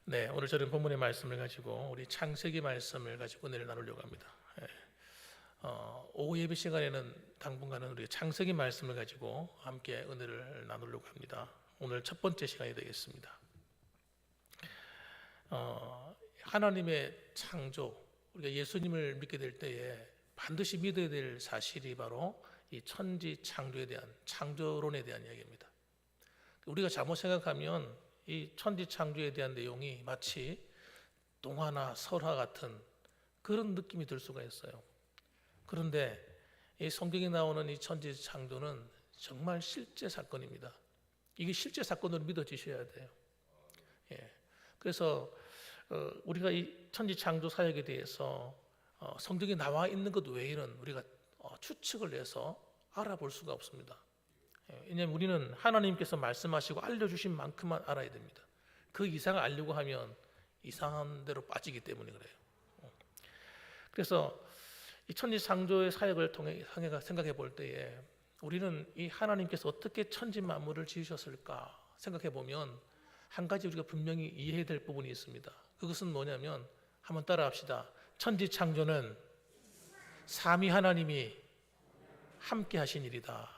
네, 오늘 저는 본문의 말씀을 가지고 우리 창세기 말씀을 가지고 은혜를 나누려고 합니다. 오후 예배 시간에는 당분간은 우리 창세기 말씀을 가지고 함께 은혜를 나누려고 합니다. 오늘 첫 번째 시간이 되겠습니다. 하나님의 창조, 우리가 예수님을 믿게 될 때에 반드시 믿어야 될 사실이 바로 이 천지 창조에 대한 창조론에 대한 이야기입니다. 우리가 잘못 생각하면 이 천지 창조에 대한 내용이 마치 동화나 설화 같은 그런 느낌이 들 수가 있어요. 그런데 이 성경에 나오는 이 천지 창조는 정말 실제 사건입니다. 이게 실제 사건으로 믿어지셔야 돼요. 그래서 우리가 이 천지 창조 사역에 대해서 성경에 나와 있는 것 외에는 우리가 추측을 해서 알아볼 수가 없습니다. 왜냐하면 우리는 하나님께서 말씀하시고 알려주신 만큼만 알아야 됩니다. 그 이상을 알려고 하면 이상한 데로 빠지기 때문에 그래요. 그래서 이 천지 창조의 사역을 통해 생각해 볼 때에 우리는 이 하나님께서 어떻게 천지 만물을 지으셨을까 생각해 보면 한 가지 우리가 분명히 이해해야 될 부분이 있습니다. 그것은 뭐냐면 한번 따라합시다. 천지 창조는 삼위 하나님이 함께 하신 일이다.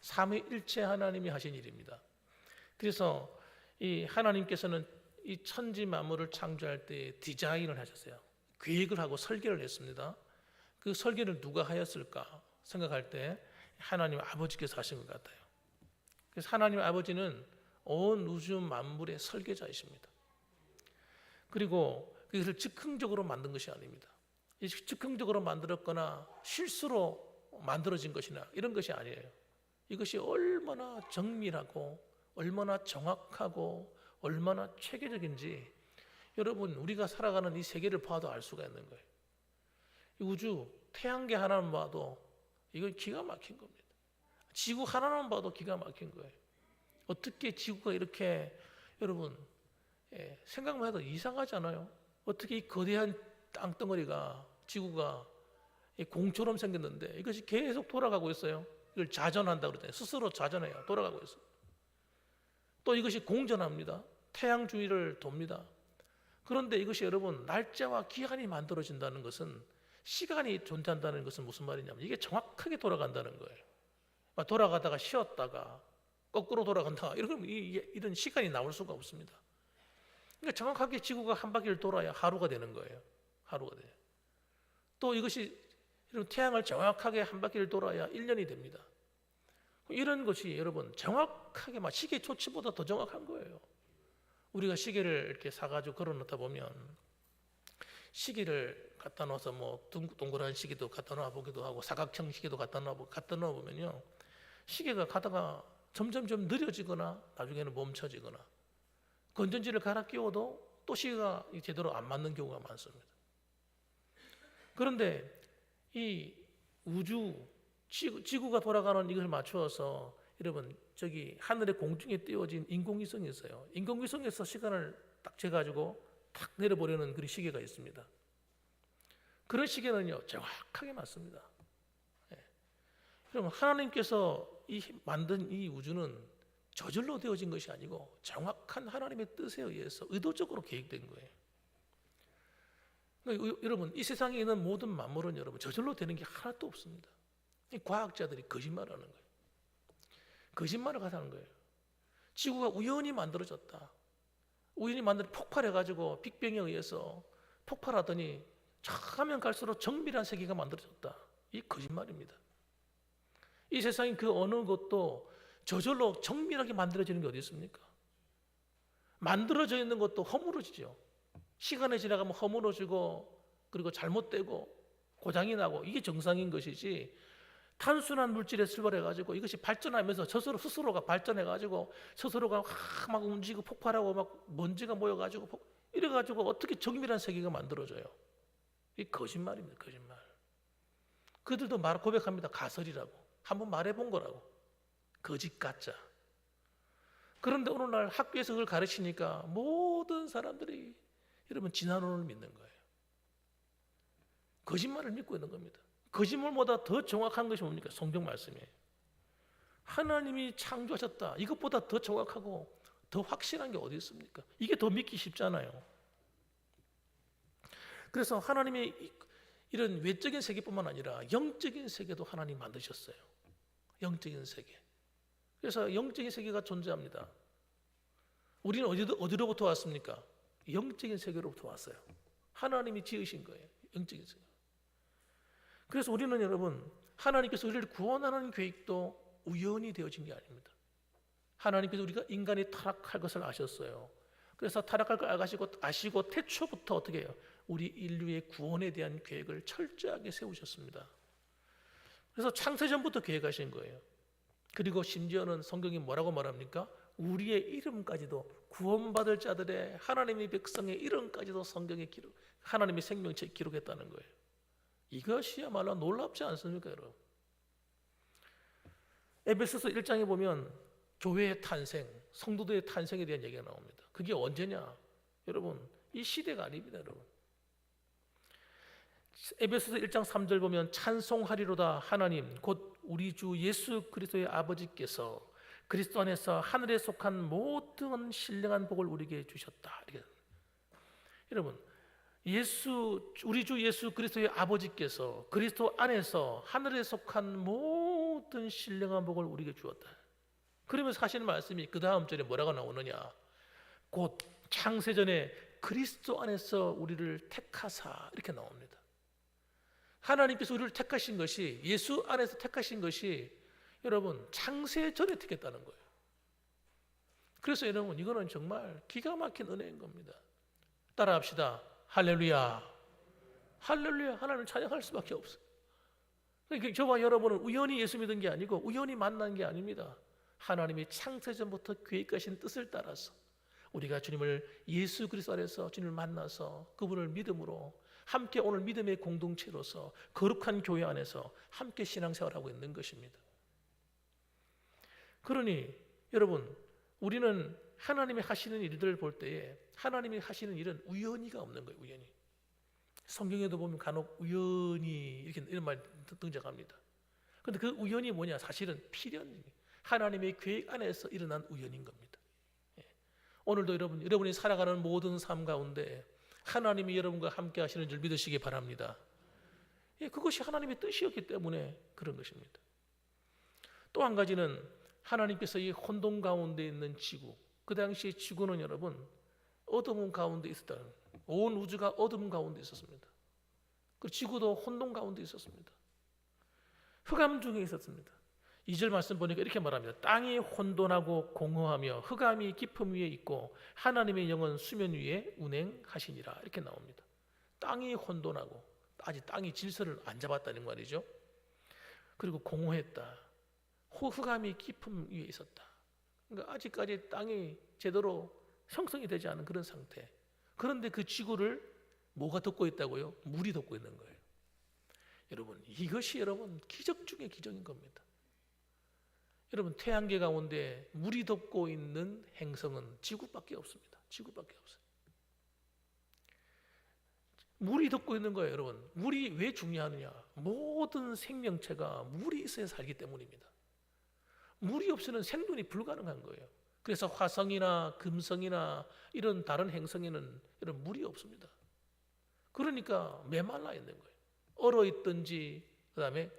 삼위일체 하나님이 하신 일입니다. 그래서 이 하나님께서는 이 천지 만물을 창조할 때 디자인을 하셨어요. 계획을 하고 설계를 했습니다. 그 설계를 누가 하였을까 생각할 때 하나님 아버지께서 하신 것 같아요. 그래서 하나님 아버지는 온 우주 만물의 설계자이십니다. 그리고 그것을 즉흥적으로 만든 것이 아닙니다. 즉흥적으로 만들었거나 실수로 만들어진 것이나 이런 것이 아니에요. 이것이 얼마나 정밀하고 얼마나 정확하고 얼마나 체계적인지 여러분 우리가 살아가는 이 세계를 봐도 알 수가 있는 거예요. 이 우주 태양계 하나만 봐도 이건 기가 막힌 겁니다. 지구 하나만 봐도 기가 막힌 거예요. 어떻게 지구가 이렇게 여러분 생각만 해도 이상하지 않아요? 어떻게 이 거대한 땅덩어리가 지구가 공처럼 생겼는데 이것이 계속 돌아가고 있어요. 이걸 자전한다 그러잖아요. 스스로 자전해요. 돌아가고 있어요. 또 이것이 공전합니다. 태양 주위를 돕니다. 그런데 이것이 여러분 날짜와 기한이 만들어진다는 것은 시간이 존재한다는 것은 무슨 말이냐면 이게 정확하게 돌아간다는 거예요. 돌아가다가 쉬었다가 거꾸로 돌아간다 이런 시간이 나올 수가 없습니다. 그러니까 정확하게 지구가 한 바퀴를 돌아야 하루가 되는 거예요. 하루가 돼요. 또 이것이 태양을 정확하게 한 바퀴를 돌아야 1년이 됩니다. 이런 것이 여러분 정확하게 시계 초치보다 더 정확한 거예요. 우리가 시계를 이렇게 사가지고 걸어놓다 보면 시계를 갖다 놓아서 뭐 동그란 시계도 갖다 놓아보기도 하고 사각형 시계도 갖다 놓아보면요 시계가 가다가 점점점 느려지거나 나중에는 멈춰지거나 건전지를 갈아 끼워도 또 시계가 제대로 안 맞는 경우가 많습니다. 그런데 이 우주 지구가 돌아가는 이것을 맞추어서 여러분 저기 하늘의 공중에 띄워진 인공위성이 있어요. 인공위성에서 시간을 딱 재가지고 탁 내려보려는 그런 시계가 있습니다. 그런 시계는요 정확하게 맞습니다. 그럼 하나님께서 만든 이 우주는 저절로 되어진 것이 아니고 정확한 하나님의 뜻에 의해서 의도적으로 계획된 거예요. 그러니까 여러분 이 세상에 있는 모든 만물은 여러분 저절로 되는 게 하나도 없습니다. 과학자들이 거짓말하는 거예요. 거짓말을 하는 거예요. 지구가 우연히 만들어졌다. 우연히 폭발해가지고 빅뱅에 의해서 폭발하더니 가면 갈수록 정밀한 세계가 만들어졌다. 이 거짓말입니다. 이 세상에 그 어느 것도 저절로 정밀하게 만들어지는 게 어디 있습니까? 만들어져 있는 것도 허물어지죠. 시간이 지나가면 허물어지고 그리고 잘못되고 고장이 나고 이게 정상인 것이지 단순한 물질에 출발해가지고 이것이 발전하면서 스스로가 발전해가지고 스스로가 막 움직이고 폭발하고 막 먼지가 모여가지고 이래가지고 어떻게 정밀한 세계가 만들어져요? 이 거짓말입니다. 거짓말. 그들도 고백합니다. 가설이라고. 한번 말해본 거라고. 거짓 가짜. 그런데 오늘날 학교에서 그걸 가르치니까 모든 사람들이 여러분 진화론을 믿는 거예요. 거짓말을 믿고 있는 겁니다. 거짓말보다 더 정확한 것이 뭡니까? 성경 말씀이에요. 하나님이 창조하셨다. 이것보다 더 정확하고 더 확실한 게 어디 있습니까? 이게 더 믿기 쉽잖아요. 그래서 하나님의 이런 외적인 세계뿐만 아니라 영적인 세계도 하나님 만드셨어요. 영적인 세계. 그래서 영적인 세계가 존재합니다. 우리는 어디로부터 왔습니까? 영적인 세계로부터 왔어요. 하나님이 지으신 거예요. 영적인 세계. 그래서 우리는 여러분, 하나님께서 우리를 구원하는 계획도 우연히 되어진 게 아닙니다. 하나님께서 우리가 인간이 타락할 것을 아셨어요. 그래서 타락할 걸 아시고 태초부터 어떻게 해요? 우리 인류의 구원에 대한 계획을 철저하게 세우셨습니다. 그래서 창세전부터 계획하신 거예요. 그리고 심지어는 성경이 뭐라고 말합니까? 우리의 이름까지도, 구원받을 자들의 하나님의 백성의 이름까지도 성경에 하나님의 생명체에 기록했다는 거예요. 이것이야말로 놀랍지 않습니까, 여러분? 에베소서 1장에 보면 교회의 탄생, 성도들의 탄생에 대한 얘기가 나옵니다. 그게 언제냐? 여러분, 이 시대가 아닙니다, 여러분. 에베소서 1장 3절 보면 찬송하리로다 하나님 곧 우리 주 예수 그리스도의 아버지께서 그리스도 안에서 하늘에 속한 모든 신령한 복을 우리에게 주셨다. 여러분, 우리 주 예수 그리스도의 아버지께서 그리스도 안에서 하늘에 속한 모든 신령한 복을 우리에게 주었다. 그러면서 하시는 말씀이 그 다음 절에 뭐라고 나오느냐? 곧 창세전에 그리스도 안에서 우리를 택하사, 이렇게 나옵니다. 하나님께서 우리를 택하신 것이, 예수 안에서 택하신 것이 여러분 창세전에 택했다는 거예요. 그래서 여러분, 이거는 정말 기가 막힌 은혜인 겁니다. 따라합시다. 할렐루야. 할렐루야. 하나님을 찬양할 수밖에 없어요. 그러니까 저와 여러분은 우연히 예수 믿은 게 아니고 우연히 만난 게 아닙니다. 하나님이 창세전부터 계획하신 뜻을 따라서 우리가 주님을, 예수 그리스도 안에서 주님을 만나서 그분을 믿음으로 함께 오늘 믿음의 공동체로서 거룩한 교회 안에서 함께 신앙생활하고 있는 것입니다. 그러니 여러분, 우리는 하나님이 하시는 일들을 볼 때에 하나님이 하시는 일은 우연히가 없는 거예요. 우연히. 성경에도 보면 간혹 우연히 이런 말 등장합니다. 그런데 그 우연이 뭐냐? 사실은 필연, 하나님의 계획 안에서 일어난 우연인 겁니다. 오늘도 여러분이 살아가는 모든 삶 가운데 하나님이 여러분과 함께 하시는 줄 믿으시기 바랍니다. 그것이 하나님의 뜻이었기 때문에 그런 것입니다. 또 한 가지는 하나님께서 이 혼돈 가운데 있는 지구, 그 당시에 지구는 여러분 어둠 가운데 있었다. 온 우주가 어둠 가운데 있었습니다. 그 지구도 혼돈 가운데 있었습니다. 흑암 중에 있었습니다. 2절 말씀 보니까 이렇게 말합니다. 땅이 혼돈하고 공허하며 흑암이 깊음 위에 있고 하나님의 영은 수면 위에 운행하시니라, 이렇게 나옵니다. 땅이 혼돈하고, 아직 땅이 질서를 안 잡았다는 말이죠. 그리고 공허했다. 흑암이 깊음 위에 있었다. 그러니까 아직까지 땅이 제대로 형성이 되지 않은 그런 상태. 그런데 그 지구를 뭐가 덮고 있다고요? 물이 덮고 있는 거예요. 여러분, 이것이 여러분 기적 중의 기적인 겁니다. 여러분, 태양계 가운데 물이 덮고 있는 행성은 지구밖에 없습니다. 지구밖에 없어요. 물이 덮고 있는 거예요, 여러분. 물이 왜 중요하느냐? 모든 생명체가 물이 있어야 살기 때문입니다. 물이 없이는 생존이 불가능한 거예요. 그래서 화성이나 금성이나 이런 다른 행성에는 이런 물이 없습니다. 그러니까 메말라 있는 거예요. 얼어 있든지, 그 다음에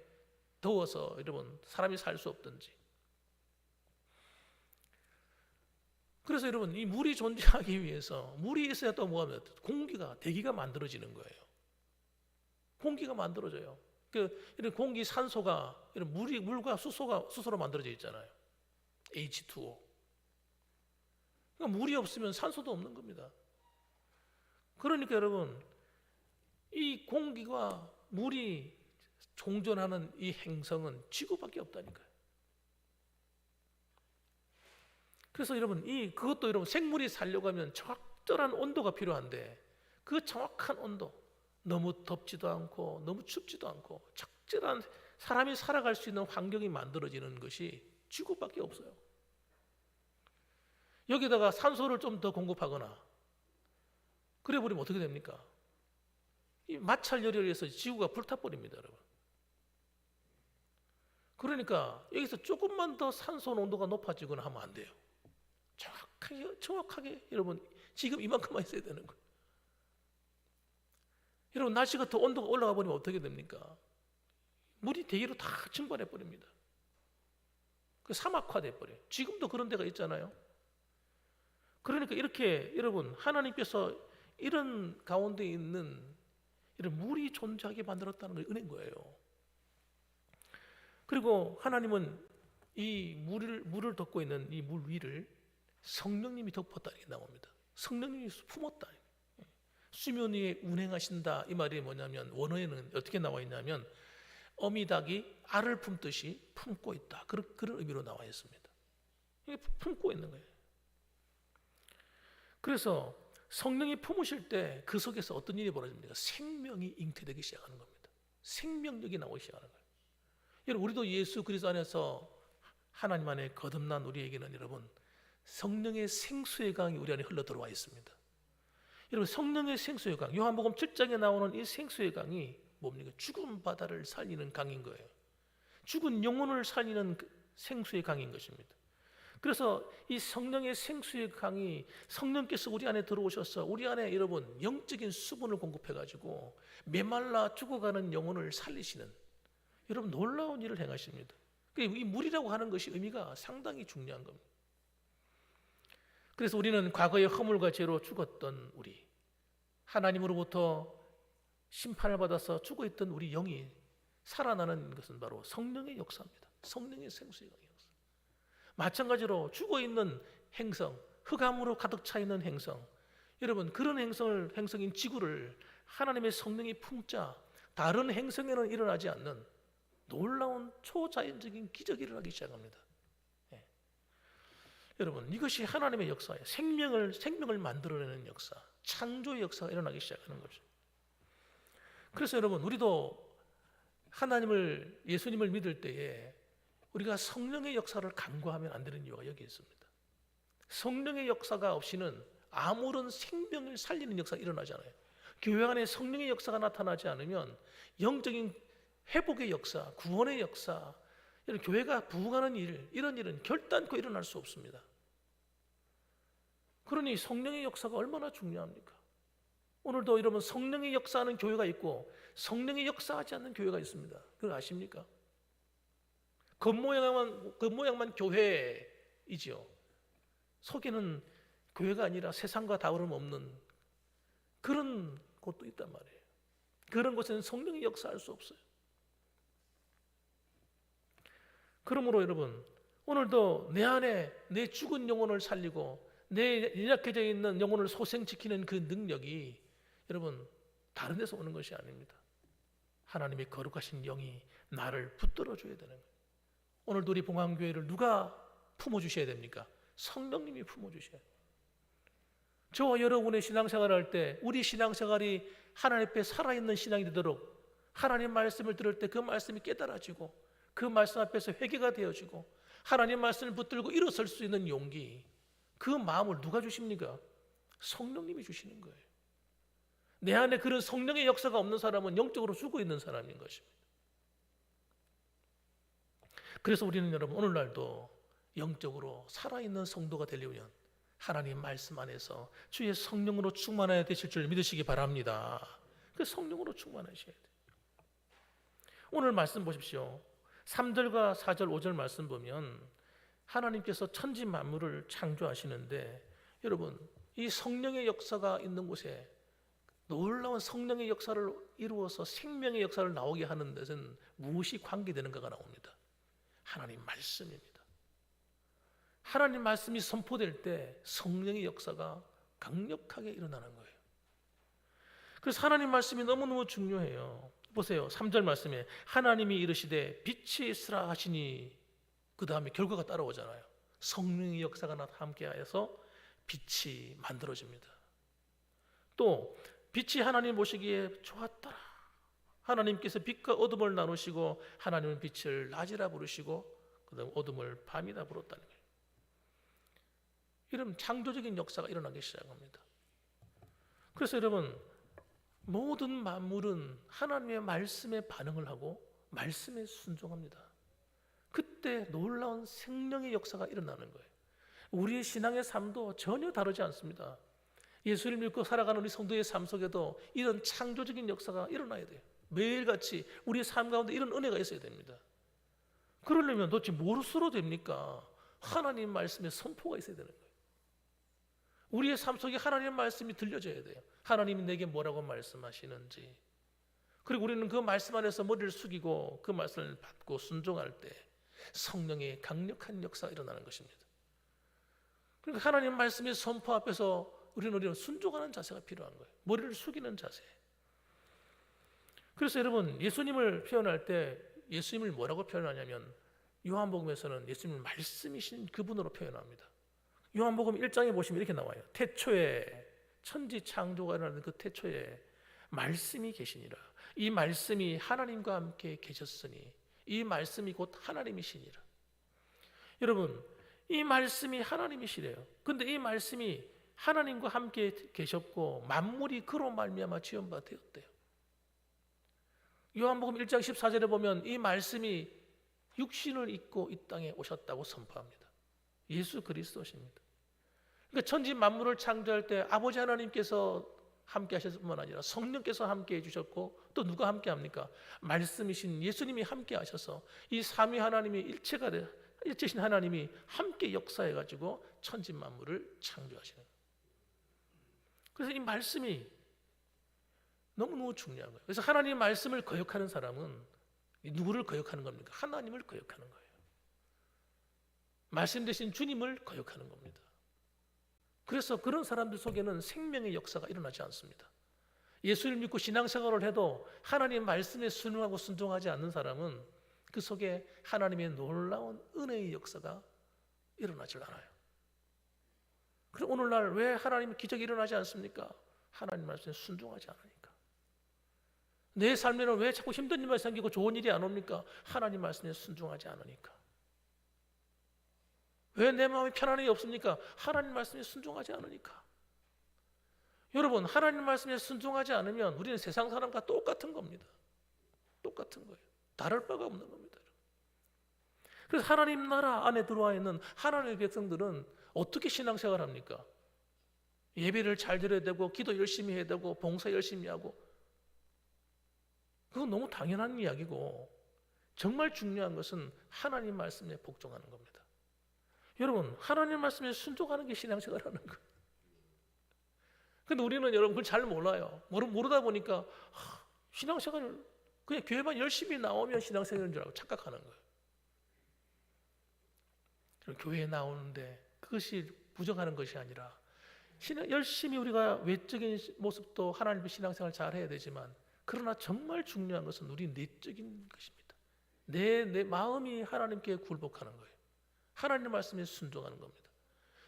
더워서 여러분 사람이 살 수 없든지. 그래서 여러분, 이 물이 존재하기 위해서 물이 있어야 또 뭐하면 공기가, 대기가 만들어지는 거예요. 공기가 만들어져요. 이런 공기, 산소가, 이런 물과 수소로 만들어져 있잖아요. H2O. 그러니까 물이 없으면 산소도 없는 겁니다. 그러니까 여러분, 이 공기와 물이 종존하는 이 행성은 지구밖에 없다니까요. 그래서 여러분, 그것도 여러분 생물이 살려고 하면 적절한 온도가 필요한데 그 정확한 온도, 너무 덥지도 않고 너무 춥지도 않고 적절한 사람이 살아갈 수 있는 환경이 만들어지는 것이 지구밖에 없어요. 여기다가 산소를 좀 더 공급하거나 그래 버리면 어떻게 됩니까? 이 마찰열에 의해서 지구가 불타버립니다, 여러분. 그러니까 여기서 조금만 더 산소 농도가 높아지거나 하면 안 돼요. 정확하게 여러분 지금 이만큼만 있어야 되는 거예요. 여러분 날씨가 더 온도가 올라가 버리면 어떻게 됩니까? 물이 대기로 다 증발해 버립니다. 그 사막화돼 버려요. 지금도 그런 데가 있잖아요. 그러니까 이렇게 여러분 하나님께서 이런 가운데 있는 이런 물이 존재하게 만들었다는 게 은혜인 거예요. 그리고 하나님은 이 물을 덮고 있는 이 물 위를 성령님이 덮었다는 게 나옵니다. 성령님이 품었다. 수면 위에 운행하신다. 이 말이 뭐냐면 원어에는 어떻게 나와 있냐면 어미닭이 알을 품듯이 품고 있다. 그런 의미로 나와 있습니다. 이게 품고 있는 거예요. 그래서 성령이 품으실 때 그 속에서 어떤 일이 벌어집니까? 생명이 잉태되기 시작하는 겁니다. 생명력이 나오기 시작하는 거예요. 여러분 우리도 예수 그리스도 안에서 하나님 안에 거듭난 우리에게는 여러분 성령의 생수의 강이 우리 안에 흘러 들어와 있습니다. 여러분 성령의 생수의 강, 요한복음 7장에 나오는 이 생수의 강이 뭡니까? 죽은 바다를 살리는 강인 거예요. 죽은 영혼을 살리는 생수의 강인 것입니다. 그래서 이 성령의 생수의 강이 성령께서 우리 안에 들어오셔서 우리 안에 여러분 영적인 수분을 공급해 가지고 메말라 죽어가는 영혼을 살리시는 여러분 놀라운 일을 행하십니다. 이 물이라고 하는 것이 의미가 상당히 중요한 겁니다. 그래서 우리는 과거의 허물과 죄로 죽었던 우리, 하나님으로부터 심판을 받아서 죽어있던 우리 영이 살아나는 것은 바로 성령의 역사입니다. 성령의 생수의 역사. 마찬가지로 죽어있는 행성, 흑암으로 가득 차 있는 행성, 여러분 그런 행성인 지구를 하나님의 성령이 품자 다른 행성에는 일어나지 않는 놀라운 초자연적인 기적이 일어나기 시작합니다. 여러분 이것이 하나님의 역사예요. 생명을 만들어내는 역사, 창조의 역사가 일어나기 시작하는 거죠. 그래서 여러분 우리도 예수님을 믿을 때에 우리가 성령의 역사를 간과하면 안 되는 이유가 여기 있습니다. 성령의 역사가 없이는 아무런 생명을 살리는 역사가 일어나지 않아요. 교회 안에 성령의 역사가 나타나지 않으면 영적인 회복의 역사, 구원의 역사, 이런 교회가 부흥하는 이런 일은 결단코 일어날 수 없습니다. 그러니 성령의 역사가 얼마나 중요합니까? 오늘도 여러분 성령의 역사하는 교회가 있고 성령의 역사하지 않는 교회가 있습니다. 그거 아십니까? 겉모양만 교회이지요. 속에는 교회가 아니라 세상과 다름없는 그런 곳도 있단 말이에요. 그런 곳에는 성령의 역사할 수 없어요. 그러므로 여러분 오늘도 내 안에 내 죽은 영혼을 살리고 내 연약해져 있는 영혼을 소생시키는 그 능력이 여러분 다른 데서 오는 것이 아닙니다. 하나님의 거룩하신 영이 나를 붙들어 줘야 되는 거예요. 오늘도 우리 봉황교회를 누가 품어주셔야 됩니까? 성령님이 품어주셔야 돼요. 저와 여러분의 신앙생활을 할 때 우리 신앙생활이 하나님 앞에 살아있는 신앙이 되도록 하나님 말씀을 들을 때 그 말씀이 깨달아지고 그 말씀 앞에서 회개가 되어지고 하나님 말씀을 붙들고 일어설 수 있는 용기, 그 마음을 누가 주십니까? 성령님이 주시는 거예요. 내 안에 그런 성령의 역사가 없는 사람은 영적으로 죽어 있는 사람인 것입니다. 그래서 우리는 여러분 오늘날도 영적으로 살아있는 성도가 되려면 하나님 말씀 안에서 주의 성령으로 충만해야 되실 줄 믿으시기 바랍니다. 그 성령으로 충만하셔야 돼요. 오늘 말씀 보십시오. 3절과 4절 5절 말씀 보면 하나님께서 천지 만물을 창조하시는데 여러분 이 성령의 역사가 있는 곳에 놀라운 성령의 역사를 이루어서 생명의 역사를 나오게 하는 데는 무엇이 관계되는가가 나옵니다. 하나님 말씀입니다. 하나님 말씀이 선포될 때 성령의 역사가 강력하게 일어나는 거예요. 그래서 하나님 말씀이 너무너무 중요해요. 보세요. 3절 말씀에 하나님이 이르시되 빛이 있으라 하시니 그 다음에 결과가 따라오잖아요. 성령의 역사가 함께하여서 빛이 만들어집니다. 또 빛이 하나님 보시기에 좋았더라. 하나님께서 빛과 어둠을 나누시고 하나님은 빛을 낮이라 부르시고 그 다음 어둠을 밤이라 부르었다는 거예요. 이런 창조적인 역사가 일어나기 시작합니다. 그래서 여러분 모든 만물은 하나님의 말씀에 반응을 하고 말씀에 순종합니다. 그때 놀라운 생명의 역사가 일어나는 거예요. 우리의 신앙의 삶도 전혀 다르지 않습니다. 예수를 믿고 살아가는 우리 성도의 삶 속에도 이런 창조적인 역사가 일어나야 돼요. 매일같이 우리의 삶 가운데 이런 은혜가 있어야 됩니다. 그러려면 도대체 무엇으로 됩니까? 하나님 말씀의 선포가 있어야 되는 거예요. 우리의 삶 속에 하나님의 말씀이 들려져야 돼요. 하나님이 내게 뭐라고 말씀하시는지. 그리고 우리는 그 말씀 안에서 머리를 숙이고 그 말씀을 받고 순종할 때 성령의 강력한 역사가 일어나는 것입니다. 그러니까 하나님 말씀의 선포 앞에서 우리는 순종하는 자세가 필요한 거예요. 머리를 숙이는 자세. 그래서 여러분, 예수님을 표현할 때 예수님을 뭐라고 표현하냐면 요한복음에서는 예수님을 말씀이신 그분으로 표현합니다. 요한복음 1장에 보시면 이렇게 나와요. 태초에 천지 창조가 일어나는 그 태초에 말씀이 계시니라. 이 말씀이 하나님과 함께 계셨으니 이 말씀이 곧 하나님이시니라. 여러분, 이 말씀이 하나님이시래요. 근데 이 말씀이 하나님과 함께 계셨고 만물이 그로 말미암아 지은 바 되었대요. 요한복음 1장 14절에 보면 이 말씀이 육신을 입고 이 땅에 오셨다고 선포합니다. 예수 그리스도십니다. 그러니까 천지 만물을 창조할 때 아버지 하나님께서 함께 하셨을 뿐만 아니라 성령께서 함께 해주셨고 또 누가 함께 합니까? 말씀이신 예수님이 함께 하셔서 이 삼위 하나님이 일체신 하나님이 함께 역사해가지고 천지 만물을 창조하시는 거예요. 그래서 이 말씀이 너무너무 중요한 거예요. 그래서 하나님의 말씀을 거역하는 사람은 누구를 거역하는 겁니까? 하나님을 거역하는 거예요. 말씀 대신 주님을 거역하는 겁니다. 그래서 그런 사람들 속에는 생명의 역사가 일어나지 않습니다. 예수를 믿고 신앙생활을 해도 하나님 말씀에 순응하고 순종하지 않는 사람은 그 속에 하나님의 놀라운 은혜의 역사가 일어나질 않아요. 그럼 오늘날 왜 하나님의 기적이 일어나지 않습니까? 하나님 말씀에 순종하지 않으니까. 내 삶에는 왜 자꾸 힘든 일만 생기고 좋은 일이 안 옵니까? 하나님 말씀에 순종하지 않으니까. 왜 내 마음이 편안함이 없습니까? 하나님 말씀에 순종하지 않으니까. 여러분, 하나님 말씀에 순종하지 않으면 우리는 세상 사람과 똑같은 겁니다. 똑같은 거예요. 다를 바가 없는 겁니다. 그래서 하나님 나라 안에 들어와 있는 하나님의 백성들은 어떻게 신앙생활을 합니까? 예배를 잘 드려야 되고 기도 열심히 해야 되고 봉사 열심히 하고, 그건 너무 당연한 이야기고 정말 중요한 것은 하나님 말씀에 복종하는 겁니다. 여러분, 하나님 말씀에 순종하는 게 신앙생활하는 거예요. 근데 우리는 여러분 그걸 잘 몰라요. 모르다 보니까 신앙생활을 그냥 교회만 열심히 나오면 신앙생활인 줄 알고 착각하는 거예요. 교회에 나오는데 그것이 부정하는 것이 아니라 열심히 우리가 외적인 모습도 하나님의 신앙생활 잘 해야 되지만, 그러나 정말 중요한 것은 우리 내적인 것입니다. 내 마음이 하나님께 굴복하는 거예요. 하나님 말씀에 순종하는 겁니다.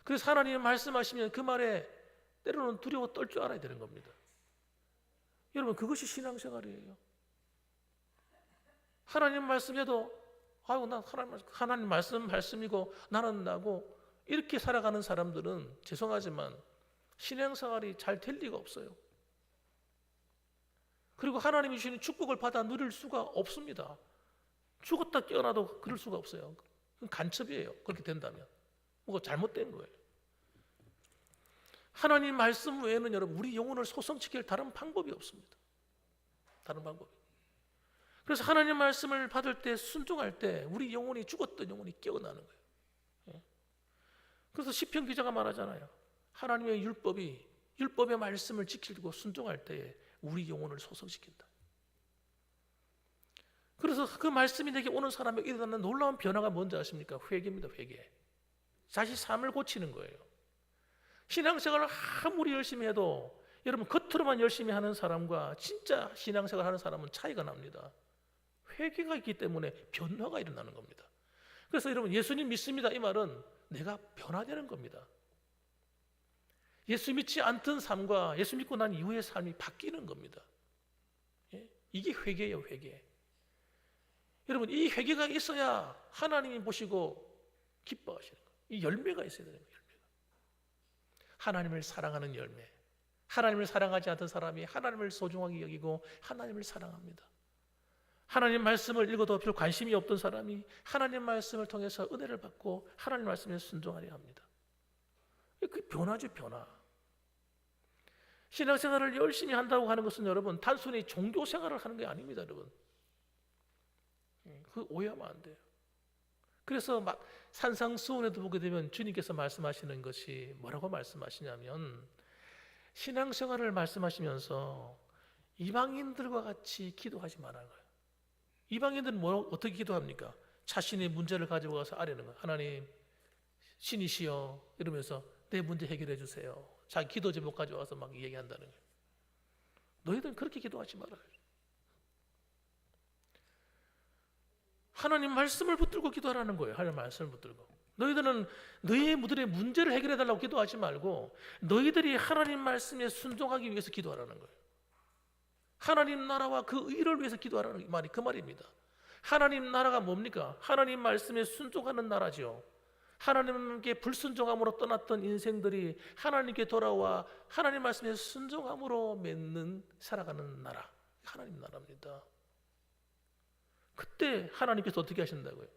그래서 하나님 말씀하시면 그 말에 때로는 두려워 떨 줄 알아야 되는 겁니다. 여러분, 그것이 신앙생활이에요. 하나님 말씀에도 나 하나님 말씀이고 나는 나고 이렇게 살아가는 사람들은 죄송하지만 신앙생활이 잘 될 리가 없어요. 그리고 하나님이 주시는 축복을 받아 누릴 수가 없습니다. 죽었다 깨어나도 그럴 수가 없어요. 그건 간첩이에요. 그렇게 된다면 뭐가 잘못된 거예요. 하나님 말씀 외에는 여러분 우리 영혼을 소성시킬 다른 방법이 없습니다. 다른 방법이. 그래서 하나님 말씀을 받을 때 순종할 때 우리 영혼이 죽었던 영혼이 깨어나는 거예요. 그래서 시편 기자가 말하잖아요. 하나님의 율법의 말씀을 지키고 순종할 때 우리 영혼을 소성시킨다. 그래서 그 말씀이 내게 오는 사람에게 일어나는 놀라운 변화가 뭔지 아십니까? 회개입니다. 회개. 자신 삶을 고치는 거예요. 신앙생활을 아무리 열심히 해도 여러분 겉으로만 열심히 하는 사람과 진짜 신앙생활 하는 사람은 차이가 납니다. 회개가 있기 때문에 변화가 일어나는 겁니다. 그래서 여러분 예수님 믿습니다 이 말은 내가 변화되는 겁니다. 예수 믿지 않던 삶과 예수 믿고 난 이후의 삶이 바뀌는 겁니다. 이게 회개예요. 회개. 여러분 이 회개가 있어야 하나님이 보시고 기뻐하시는 거예요. 이 열매가 있어야 되는 거예요. 열매가. 하나님을 사랑하는 열매. 하나님을 사랑하지 않던 사람이 하나님을 소중하게 여기고 하나님을 사랑합니다. 하나님 말씀을 읽어도 별 관심이 없던 사람이 하나님 말씀을 통해서 은혜를 받고 하나님 말씀에 순종하려 합니다. 그 변화죠, 변화. 신앙생활을 열심히 한다고 하는 것은 여러분 단순히 종교생활을 하는 게 아닙니다, 여러분. 그 오해하면 안 돼요. 그래서 막 산상수훈에도 보게 되면 주님께서 말씀하시는 것이 뭐라고 말씀하시냐면, 신앙생활을 말씀하시면서 이방인들과 같이 기도하지 말아요. 이방인들은 어떻게 기도합니까? 자신의 문제를 가지고 가서 아뢰는 거예요. 하나님, 신이시여, 이러면서 내 문제 해결해 주세요. 자기 기도 제목 가져와서 막 얘기한다는 거예요. 너희들은 그렇게 기도하지 말아요. 하나님 말씀을 붙들고 기도하라는 거예요. 하나님 말씀을 붙들고. 너희들은 너희들의 문제를 해결해 달라고 기도하지 말고 너희들이 하나님 말씀에 순종하기 위해서 기도하라는 거예요. 하나님 나라와 그 의를 위해서 기도하라는 말이 그 말입니다. 하나님 나라가 뭡니까? 하나님 말씀에 순종하는 나라죠. 하나님께 불순종함으로 떠났던 인생들이 하나님께 돌아와 하나님 말씀에 순종함으로 맺는 살아가는 나라, 하나님 나라입니다. 그때 하나님께서 어떻게 하신다고요?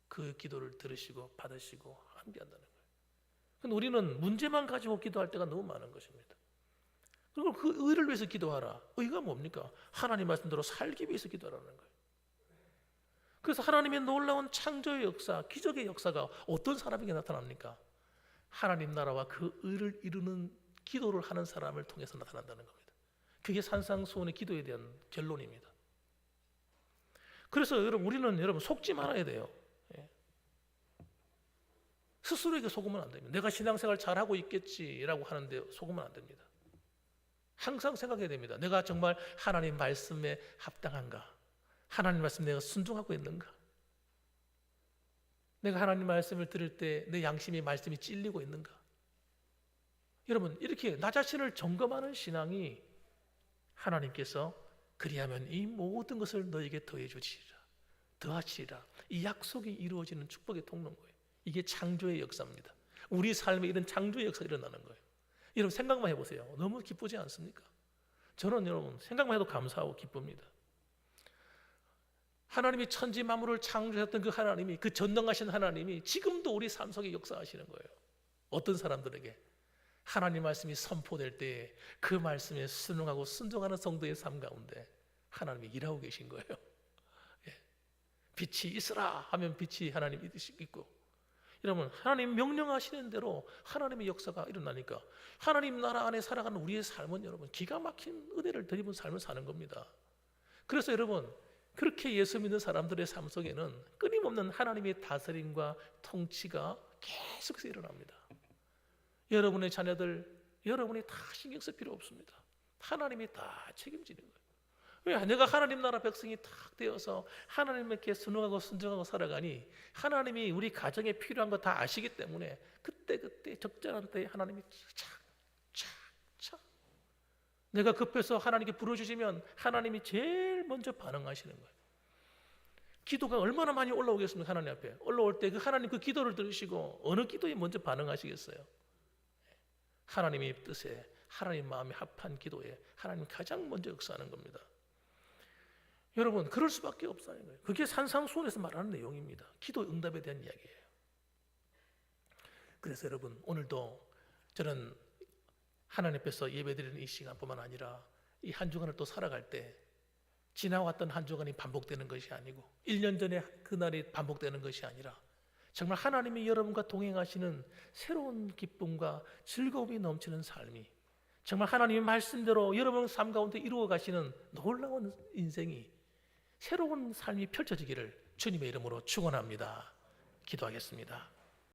그 기도를 들으시고 받으시고 함께한다는 거예요. 근데 우리는 문제만 가지고 기도할 때가 너무 많은 것입니다. 그리고 그 의를 위해서 기도하라. 의가 뭡니까? 하나님 말씀대로 살기 위해서 기도하라는 거예요. 그래서 하나님의 놀라운 창조의 역사, 기적의 역사가 어떤 사람에게 나타납니까? 하나님 나라와 그 의를 이루는 기도를 하는 사람을 통해서 나타난다는 겁니다. 그게 산상수훈의 기도에 대한 결론입니다. 그래서 우리는 속지 말아야 돼요. 스스로에게 속으면 안 됩니다. 내가 신앙생활 잘하고 있겠지라고 하는데 속으면 안 됩니다. 항상 생각해야 됩니다. 내가 정말 하나님 말씀에 합당한가? 하나님 말씀 내가 순종하고 있는가? 내가 하나님 말씀을 들을 때 내 양심의 말씀이 찔리고 있는가? 여러분, 이렇게 나 자신을 점검하는 신앙이 하나님께서 그리하면 이 모든 것을 너에게 더해 주시리라, 더하시리라, 이 약속이 이루어지는 축복의 통로인 거예요. 이게 창조의 역사입니다. 우리 삶에 이런 창조의 역사가 일어나는 거예요. 여러분 생각만 해보세요. 너무 기쁘지 않습니까? 저는 여러분 생각만 해도 감사하고 기쁩니다. 하나님이 천지 만물을 창조하셨던 그 하나님이, 그 전능하신 하나님이 지금도 우리 삶 속에 역사하시는 거예요. 어떤 사람들에게? 하나님 말씀이 선포될 때 그 말씀에 순응하고 순종하는 성도의 삶 가운데 하나님이 일하고 계신 거예요. 빛이 있으라 하면 빛이 하나님 있고, 여러분 하나님 명령하시는 대로 하나님의 역사가 일어나니까 하나님 나라 안에 살아가는 우리의 삶은 여러분 기가 막힌 은혜를 드리는 삶을 사는 겁니다. 그래서 여러분 그렇게 예수 믿는 사람들의 삶 속에는 끊임없는 하나님의 다스림과 통치가 계속해서 일어납니다. 여러분의 자녀들, 여러분이 다 신경 쓸 필요 없습니다. 하나님이 다 책임지는 거예요. 왜? 내가 하나님 나라 백성이 탁 되어서 하나님께 순응하고 순종하고 살아가니 하나님이 우리 가정에 필요한 거 다 아시기 때문에 그때 적절한 때에 하나님이 착 내가 급해서 하나님께 부르짖으면 하나님이 제일 먼저 반응하시는 거예요. 기도가 얼마나 많이 올라오겠습니까? 하나님 앞에 올라올 때 그 하나님 그 기도를 들으시고 어느 기도에 먼저 반응하시겠어요? 하나님의 뜻에, 하나님 마음에 합한 기도에 하나님 가장 먼저 역사하는 겁니다. 여러분 그럴 수밖에 없어요. 그게 산상수훈에서 말하는 내용입니다. 기도 응답에 대한 이야기예요. 그래서 여러분 오늘도 저는 하나님 앞에서 예배드리는 이 시간뿐만 아니라 이 한 주간을 또 살아갈 때 지나왔던 한 주간이 반복되는 것이 아니고 1년 전에 그날이 반복되는 것이 아니라 정말 하나님이 여러분과 동행하시는 새로운 기쁨과 즐거움이 넘치는 삶이, 정말 하나님의 말씀대로 여러분 삶 가운데 이루어 가시는 놀라운 인생이, 새로운 삶이 펼쳐지기를 주님의 이름으로 축원합니다. 기도하겠습니다.